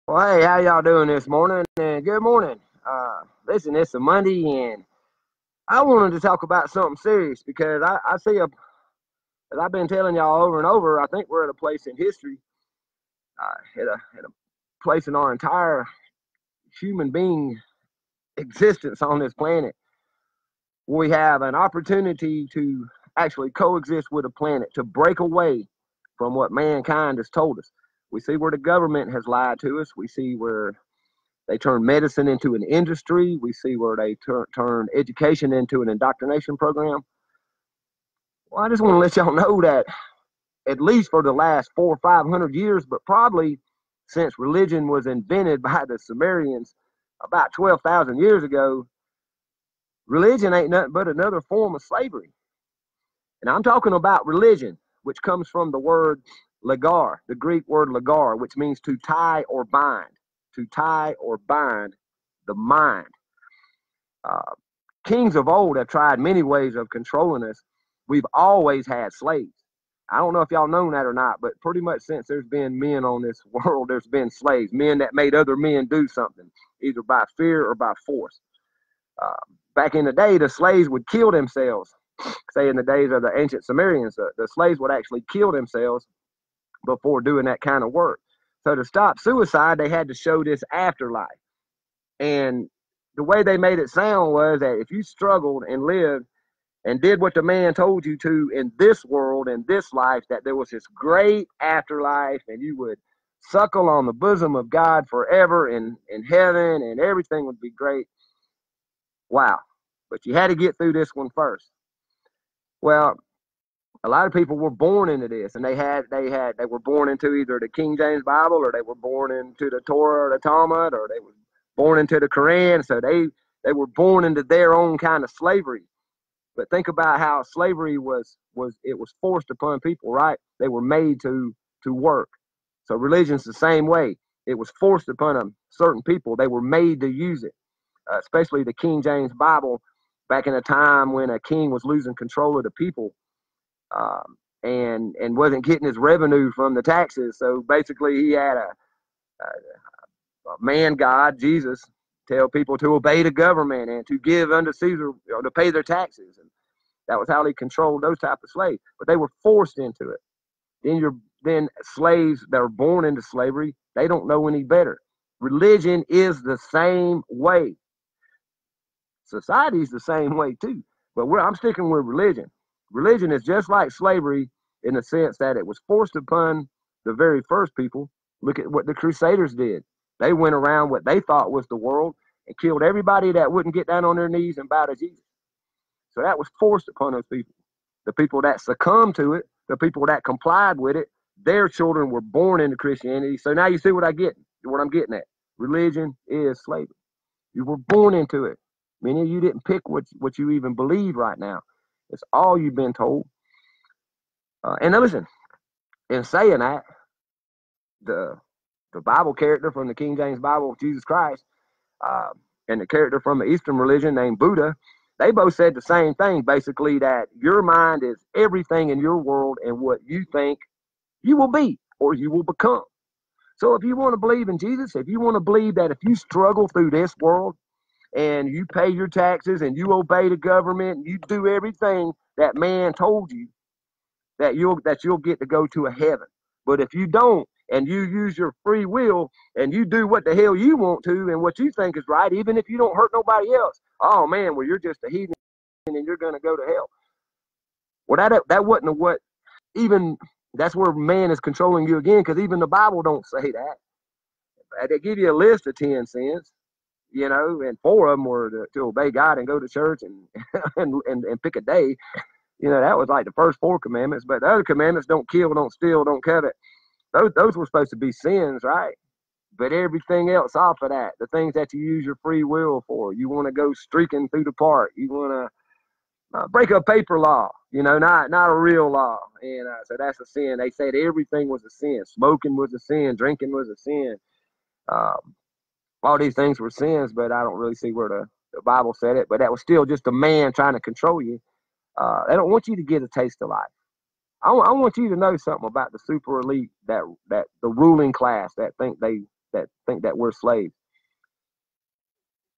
Well, hey, how y'all doing this morning? And good morning. Listen, it's a Monday, and I wanted to talk about something serious because I see as I've been telling y'all over and over, I think we're at a place in history, at a place in our entire human being existence on this planet, where we have an opportunity to actually coexist with a planet, to break away from what mankind has told us. We see where the government has lied to us. We see where they turn medicine into an industry. We see where they turn education into an indoctrination program. Well, I just want to let y'all know that at least for the last 400 or 500 years, but probably since religion was invented by the Sumerians about 12,000 years ago, religion ain't nothing but another form of slavery. And I'm talking about religion, which comes from the word lagar, the Greek word lagar, which means to tie or bind, to tie or bind the mind. Uh, Kings of old have tried many ways of controlling us. We've always had slaves. I don't know if y'all know that or not, but pretty much since there's been men on this world, there's been slaves, men that made other men do something, either by fear or by force. Uh, Back in the day, the slaves would kill themselves. Say in the days of the ancient Sumerians, the slaves would actually kill themselves before doing that kind of work. So to stop suicide, they had to show this afterlife. And the way they made it sound was that if you struggled and lived and did what the man told you to in this world, in this life, that there was this great afterlife and you would suckle on the bosom of God forever in heaven and everything would be great. Wow. But you had to get through this one first. Well, a lot of people were born into this, and they were born into either the King James Bible, or they were born into the Torah or the Talmud, or they were born into the Quran. So they were born into their own kind of slavery. But think about how slavery was forced upon people, right? They were made to work. So religion's the same way. It was forced upon them, certain people. They were made to use it, especially the King James Bible back in a time when a king was losing control of the people, and wasn't getting his revenue from the taxes. So basically, he had a man God, Jesus, tell people to obey the government and to give unto Caesar, to pay their taxes. And that was how they controlled those type of slaves. But they were forced into it. Then slaves that are born into slavery, they don't know any better. Religion is the same way. Society is the same way too. But I'm sticking with religion. Religion is just like slavery in the sense that it was forced upon the very first people. Look at what the Crusaders did. They went around what they thought was the world and killed everybody that wouldn't get down on their knees and bow to Jesus. So that was forced upon those people. The people that succumbed to it, the people that complied with it, their children were born into Christianity. So now you see what I'm getting at. Religion is slavery. You were born into it. Many of you didn't pick what you even believe right now. It's all you've been told. And now listen, in saying that, the the Bible character from the King James Bible, Jesus Christ, uh, and the character from the Eastern religion named Buddha, they both said the same thing, basically, that your mind is everything in your world and what you think you will be or you will become. So if you want to believe in Jesus, if you want to believe that if you struggle through this world and you pay your taxes and you obey the government and you do everything that man told you, that you'll get to go to a heaven. But if you don't, and you use your free will and you do what the hell you want to and what you think is right, even if you don't hurt nobody else, oh man, well, you're just a heathen and you're going to go to hell. Well, that wasn't what even, that's where man is controlling you again, because even the Bible don't say that. They give you a list of 10 sins, and 4 of them were to obey God and go to church and and pick a day. That was like the first 4 commandments, but the other commandments, don't kill, don't steal, don't covet, those were supposed to be sins, right? But everything else off of that, the things that you use your free will for, you want to go streaking through the park, you want to break a paper law, not a real law. And so that's a sin. They said everything was a sin. Smoking was a sin. Drinking was a sin. Um, all these things were sins, but I don't really see where the Bible said it. But that was still just a man trying to control you. They don't want you to get a taste of life. I want you to know something about the super elite, that the ruling class that think that think that we're slaves.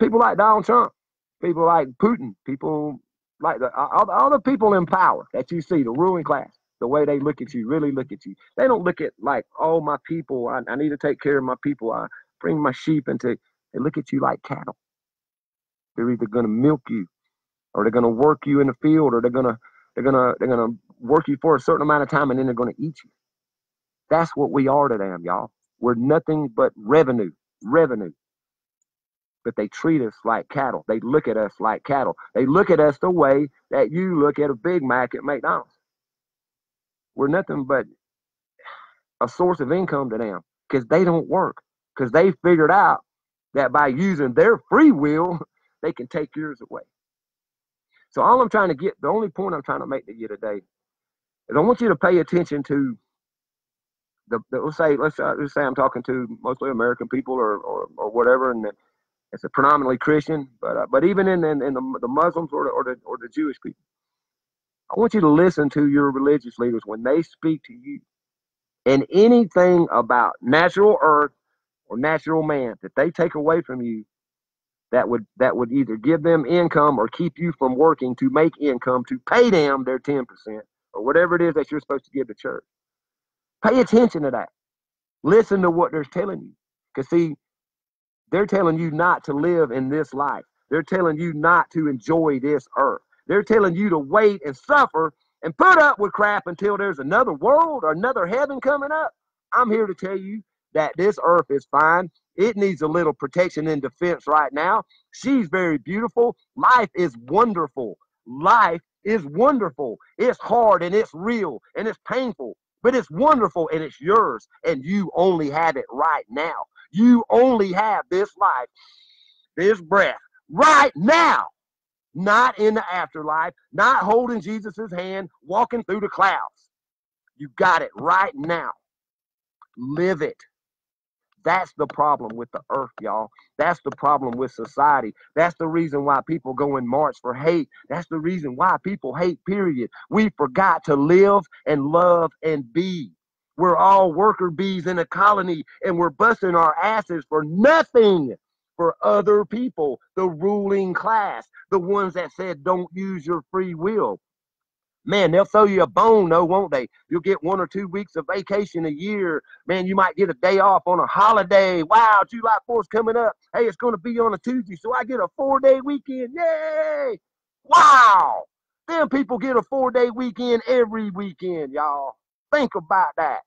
People like Donald Trump, people like Putin, people like all the people in power that you see, the ruling class, the way they look at you, really look at you. They don't look at like, oh, my people, I need to take care of my people. I bring my sheep into. They look at you like cattle. They're either going to milk you, or they're going to work you in the field, or they're going to work you for a certain amount of time, and then they're going to eat you. That's what we are to them, y'all. We're nothing but revenue. But they treat us like cattle. They look at us like cattle. They look at us the way that you look at a Big Mac at McDonald's. We're nothing but a source of income to them because they don't work. Because they figured out that by using their free will, they can take yours away. So all I'm trying to get, the only point I'm trying to make to you today is I want you to pay attention to let's say I'm talking to mostly American people or whatever, and it's a predominantly Christian, but even in the Muslims or the Jewish people, I want you to listen to your religious leaders when they speak to you, and anything about natural earth or natural man that they take away from you that would either give them income or keep you from working to make income to pay them their 10% or whatever it is that you're supposed to give the church. Pay attention to that. Listen to what they're telling you. Because see, they're telling you not to live in this life. They're telling you not to enjoy this earth. They're telling you to wait and suffer and put up with crap until there's another world or another heaven coming up. I'm here to tell you that this earth is fine. It needs a little protection and defense right now. She's very beautiful. Life is wonderful. Life is wonderful. It's hard and it's real and it's painful, but it's wonderful and it's yours, and you only have it right now. You only have this life, this breath right now, not in the afterlife, not holding Jesus's hand, walking through the clouds. You got it right now. Live it. That's the problem with the earth, y'all. That's the problem with society. That's the reason why people go and march for hate. That's the reason why people hate, period. We forgot to live and love and be. We're all worker bees in a colony, and we're busting our asses for nothing for other people, the ruling class, the ones that said don't use your free will. Man, they'll throw you a bone, though, won't they? You'll get 1 or 2 weeks of vacation a year. Man, you might get a day off on a holiday. Wow, July 4th's coming up. Hey, it's going to be on a Tuesday, so I get a 4-day weekend. Yay! Wow! Them people get a 4-day weekend every weekend, y'all. Think about that.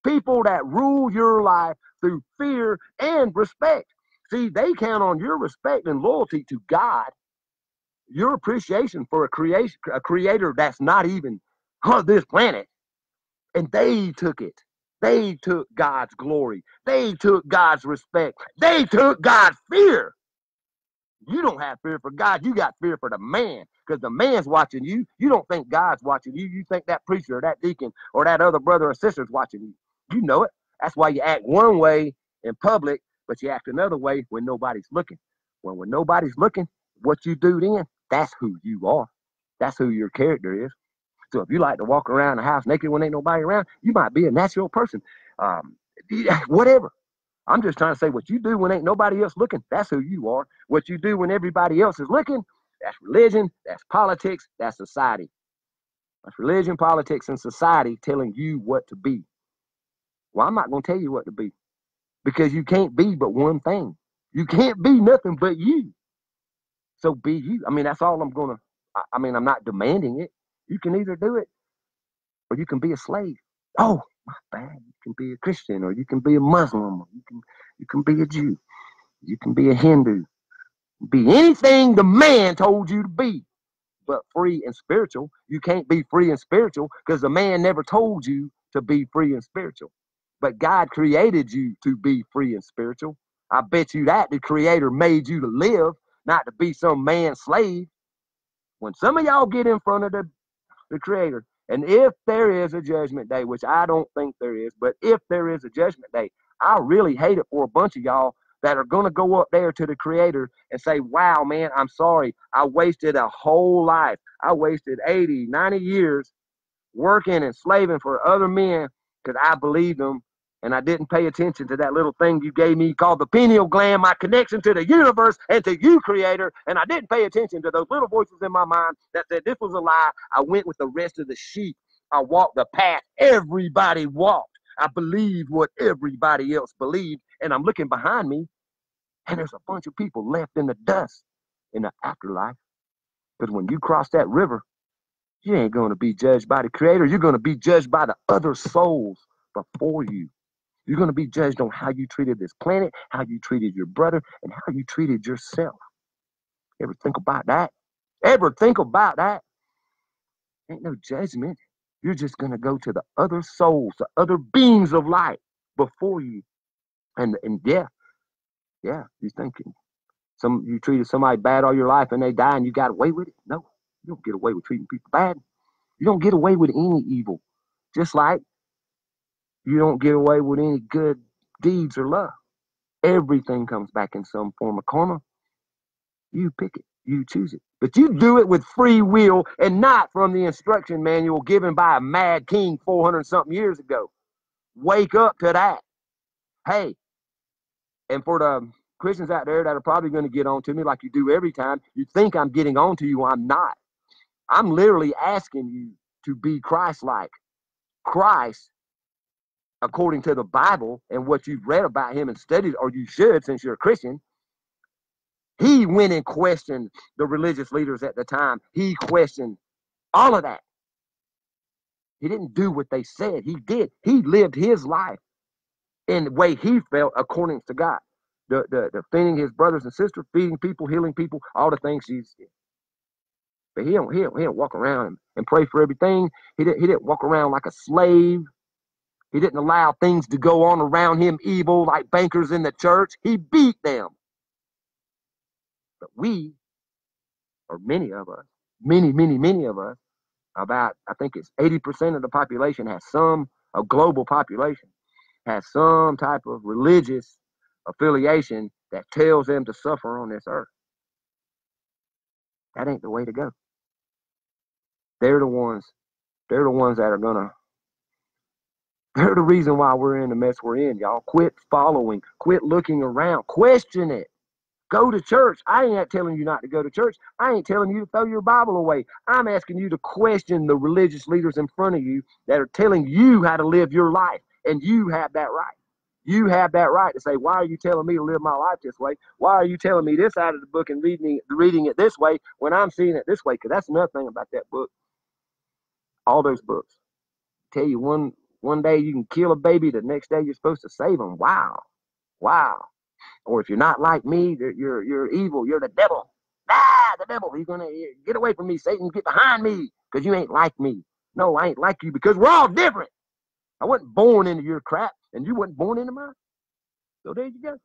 People that rule your life through fear and respect. See, they count on your respect and loyalty to God, your appreciation for a creator that's not even on this planet. And they took it. They took God's glory. They took God's respect. They took God's fear. You don't have fear for God. You got fear for the man, because the man's watching you. You don't think God's watching you. You think that preacher or that deacon or that other brother or sister's watching you. You know it. That's why you act one way in public, but you act another way when nobody's looking. When nobody's looking, what you do then, that's who you are. That's who your character is. So if you like to walk around the house naked when ain't nobody around, you might be a natural person. Whatever. I'm just trying to say what you do when ain't nobody else looking, that's who you are. What you do when everybody else is looking, that's religion, that's politics, that's society. That's religion, politics, and society telling you what to be. Well, I'm not going to tell you what to be, because you can't be but one thing. You can't be nothing but you. So be you. I mean, that's all I'm going to, I'm not demanding it. You can either do it or you can be a slave. Oh, my bad. You can be a Christian, or you can be a Muslim, or you can be a Jew. You can be a Hindu. Be anything the man told you to be, but free and spiritual. You can't be free and spiritual because the man never told you to be free and spiritual. But God created you to be free and spiritual. I bet you that the Creator made you to live, not to be some man's slave. When some of y'all get in front of the Creator, and if there is a judgment day, which I don't think there is, but if there is a judgment day, I really hate it for a bunch of y'all that are going to go up there to the Creator and say, wow, man, I'm sorry. I wasted a whole life. I wasted 80, 90 years working and slaving for other men because I believed them and I didn't pay attention to that little thing you gave me called the pineal gland, my connection to the universe and to you, Creator, and I didn't pay attention to those little voices in my mind that said this was a lie, I went with the rest of the sheep. I walked the path everybody walked. I believed what everybody else believed, and I'm looking behind me, and there's a bunch of people left in the dust in the afterlife. Because when you cross that river, you ain't going to be judged by the Creator. You're going to be judged by the other souls before you. You're going to be judged on how you treated this planet, how you treated your brother, and how you treated yourself. Ever think about that? Ever think about that? Ain't no judgment. You're just going to go to the other souls, the other beings of light before you. And yeah, you're thinking you treated somebody bad all your life and they die and you got away with it? No, you don't get away with treating people bad. You don't get away with any evil. Just like you don't get away with any good deeds or love. Everything comes back in some form of karma. You pick it. You choose it. But you do it with free will and not from the instruction manual given by a mad king 400-something years ago. Wake up to that. Hey, and for the Christians out there that are probably going to get on to me like you do every time, you think I'm getting on to you. I'm not. I'm literally asking you to be Christ-like. Christ, according to the Bible and what you've read about him and studied, or you should since you're a Christian, he went and questioned the religious leaders at the time. He questioned all of that. He didn't do what they said. He did. He lived his life in the way he felt according to God. The feeding his brothers and sisters, feeding people, healing people, all the things Jesus did. But he don't walk around and pray for everything. He didn't walk around like a slave. He didn't allow things to go on around him evil like bankers in the church. He beat them. But we, or many of us, many of us, about, I think it's 80% of the population a global population, has some type of religious affiliation that tells them to suffer on this earth. That ain't the way to go. They're the ones that are gonna, they're the reason why we're in the mess we're in, y'all. Quit following, quit looking around, question it. Go to church. I ain't telling you not to go to church. I ain't telling you to throw your Bible away. I'm asking you to question the religious leaders in front of you that are telling you how to live your life. And you have that right. You have that right to say, why are you telling me to live my life this way? Why are you telling me this out of the book and reading it this way when I'm seeing it this way? Because that's another thing about that book. All those books tell you one day you can kill a baby, the next day you're supposed to save them. Wow. Or if you're not like me, you're evil. You're the devil. The devil. He's going to get away from me. Satan, get behind me because you ain't like me. No, I ain't like you because we're all different. I wasn't born into your crap and you wasn't born into mine. So there you go.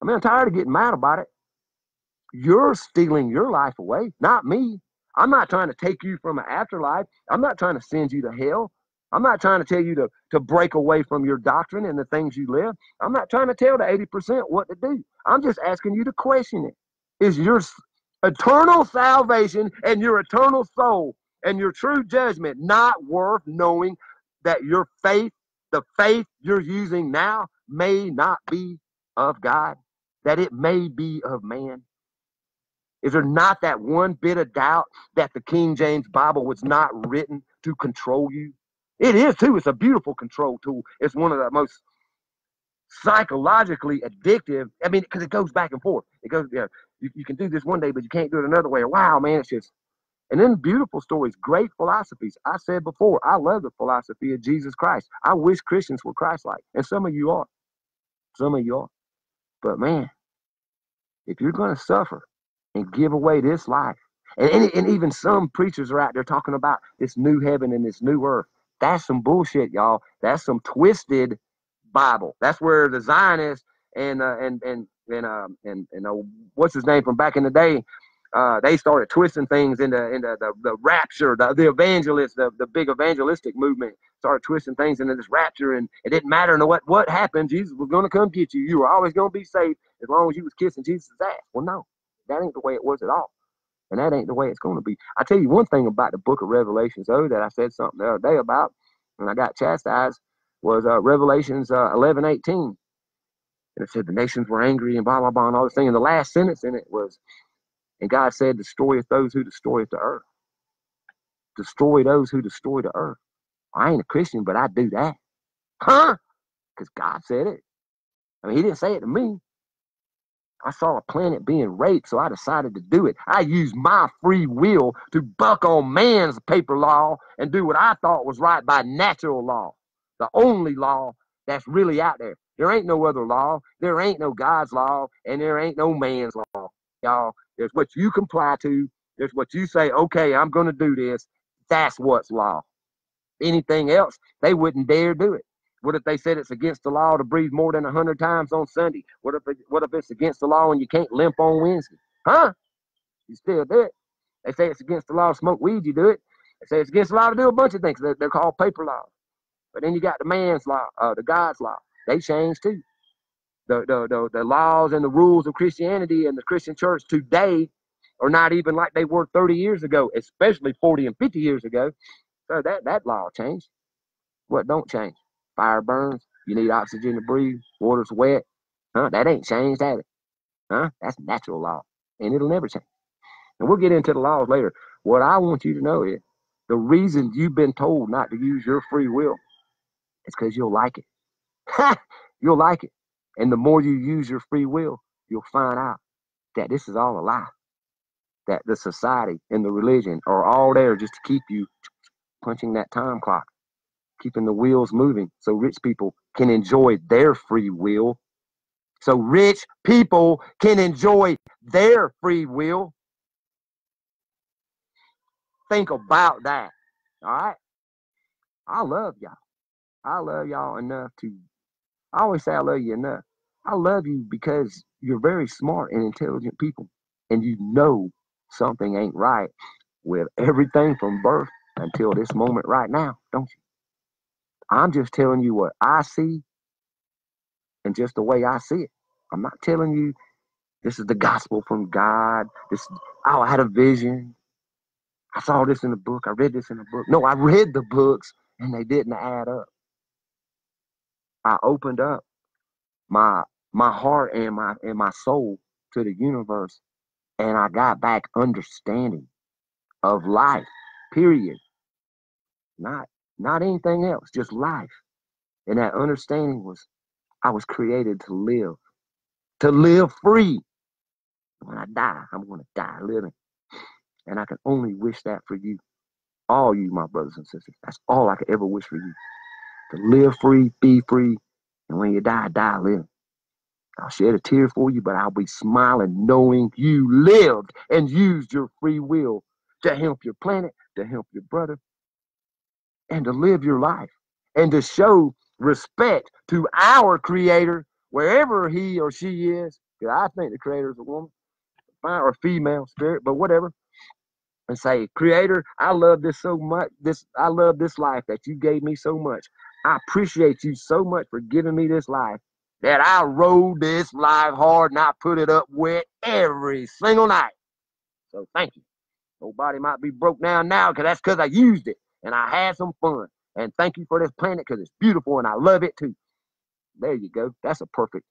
I mean, I'm tired of getting mad about it. You're stealing your life away, not me. I'm not trying to take you from an afterlife. I'm not trying to send you to hell. I'm not trying to tell you to break away from your doctrine and the things you live. I'm not trying to tell the 80% what to do. I'm just asking you to question it. Is your eternal salvation and your eternal soul and your true judgment not worth knowing that your faith, the faith you're using now, may not be of God, that it may be of man? Is there not that one bit of doubt that the King James Bible was not written to control you? It is too. It's a beautiful control tool. It's one of the most psychologically addictive. I mean, because it goes back and forth. It goes, you can do this one day, but you can't do it another way. Wow, man, it's just. And then beautiful stories, great philosophies. I said before, I love the philosophy of Jesus Christ. I wish Christians were Christ-like, and some of you are. Some of you are. But man, if you're going to suffer and give away this life, and even some preachers are out there talking about this new heaven and this new earth. That's some bullshit, y'all. That's some twisted Bible. That's where the Zionists and what's his name from back in the day, they started twisting things into the rapture, the evangelists, the big evangelistic movement started twisting things into this rapture, and it didn't matter what happened. Jesus was going to come get you. You were always going to be saved as long as you was kissing Jesus' ass. Well, no, that ain't the way it was at all. And that ain't the way it's going to be. I tell you one thing about the book of Revelations, though, that I said something the other day about, and I got chastised, was Revelations 11:18. And it said the nations were angry and blah, blah, blah, and all this thing. And the last sentence in it was, and God said, destroyeth those who destroyeth the earth. Destroy those who destroy the earth. I ain't a Christian, but I do that. Huh? Because God said it. I mean, he didn't say it to me. I saw a planet being raped, so I decided to do it. I used my free will to buck on man's paper law and do what I thought was right by natural law, the only law that's really out there. There ain't no other law. There ain't no God's law, and there ain't no man's law, y'all. There's what you comply to. There's what you say, okay, I'm going to do this. That's what's law. Anything else, they wouldn't dare do it. What if they said it's against the law to breathe more than 100 times on Sunday? What if it's against the law and you can't limp on Wednesday? Huh? You still do it. They say it's against the law to smoke weed, you do it. They say it's against the law to do a bunch of things. They're called paper laws. But then you got the man's law, the God's law. They change too. The laws and the rules of Christianity and the Christian church today are not even like they were 30 years ago, especially 40 and 50 years ago. So that law changed. What don't change? Fire burns. You need oxygen to breathe. Water's wet. Huh? That ain't changed, has it? Huh? That's natural law. And it'll never change. And we'll get into the laws later. What I want you to know is the reason you've been told not to use your free will is because you'll like it. You'll like it. And the more you use your free will, you'll find out that this is all a lie. That the society and the religion are all there just to keep you punching that time clock, keeping the wheels moving so rich people can enjoy their free will. So rich people can enjoy their free will. Think about that. All right? I love y'all. I love y'all enough to, I always say I love you enough. I love you because you're very smart and intelligent people. And you know something ain't right with everything from birth until this moment right now, don't you? I'm just telling you what I see and just the way I see it. I'm not telling you this is the gospel from God. Oh, I had a vision. I saw this in a book. I read this in a book. No, I read the books and they didn't add up. I opened up my heart and my soul to the universe, and I got back understanding of life. Period. Not anything else, just life. And that understanding was I was created to live free. When I die, I'm going to die living. And I can only wish that for you, all you, my brothers and sisters. That's all I could ever wish for you. To live free, be free, and when you die, die living. I'll shed a tear for you, but I'll be smiling knowing you lived and used your free will to help your planet, to help your brother, and to live your life, and to show respect to our Creator, wherever he or she is. Because I think the Creator is a woman, or a female spirit, but whatever. And say, Creator, I love this so much. I love this life that you gave me so much. I appreciate you so much for giving me this life that I rode this life hard and I put it up wet every single night. So thank you. Nobody might be broke down now because that's because I used it and I had some fun. And thank you for this planet because it's beautiful and I love it too. There you go. That's a perfect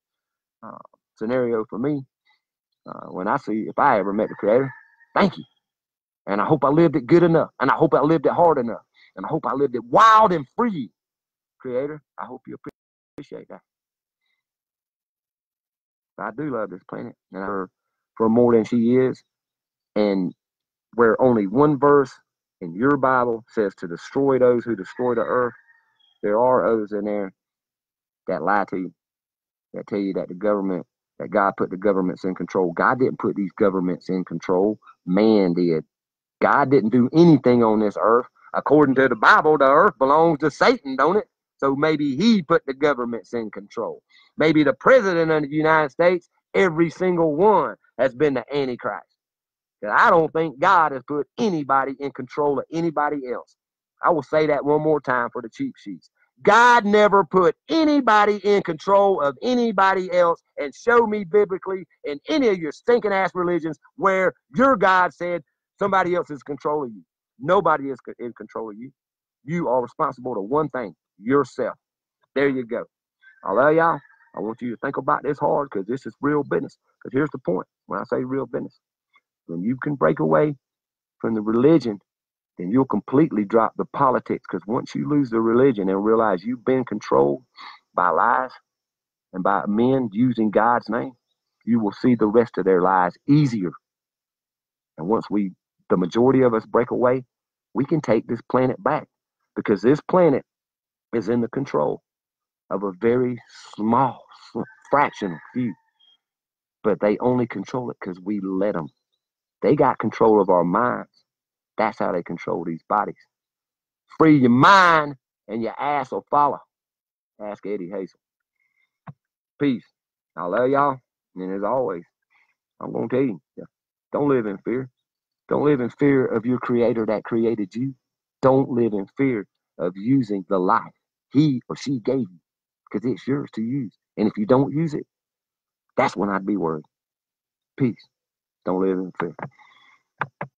scenario for me. When I see, if I ever met the Creator, thank you. And I hope I lived it good enough. And I hope I lived it hard enough. And I hope I lived it wild and free. Creator, I hope you appreciate that. I do love this planet. And I love her for more than she is. And where only one verse in your Bible says to destroy those who destroy the earth, there are others in there that lie to you, that tell you that that God put the governments in control. God didn't put these governments in control. Man did. God didn't do anything on this earth. According to the Bible, the earth belongs to Satan, don't it? So maybe he put the governments in control. Maybe the president of the United States, every single one has been the Antichrist. Because I don't think God has put anybody in control of anybody else. I will say that one more time for the cheap sheets. God never put anybody in control of anybody else, and show me biblically in any of your stinking ass religions where your God said somebody else is controlling you. Nobody is in control of you. You are responsible to one thing, yourself. There you go. I love y'all. I want you to think about this hard because this is real business. Because here's the point. When I say real business, when you can break away from the religion, then you'll completely drop the politics. Because once you lose the religion and realize you've been controlled by lies and by men using God's name, you will see the rest of their lives easier. And once the majority of us break away, we can take this planet back because this planet is in the control of a very small fraction of few. But they only control it because we let them. They got control of our minds. That's how they control these bodies. Free your mind and your ass will follow. Ask Eddie Hazel. Peace. I love y'all. And as always, I'm going to tell you, don't live in fear. Don't live in fear of your creator that created you. Don't live in fear of using the life he or she gave you because it's yours to use. And if you don't use it, that's when I'd be worried. Peace. Don't live in fear.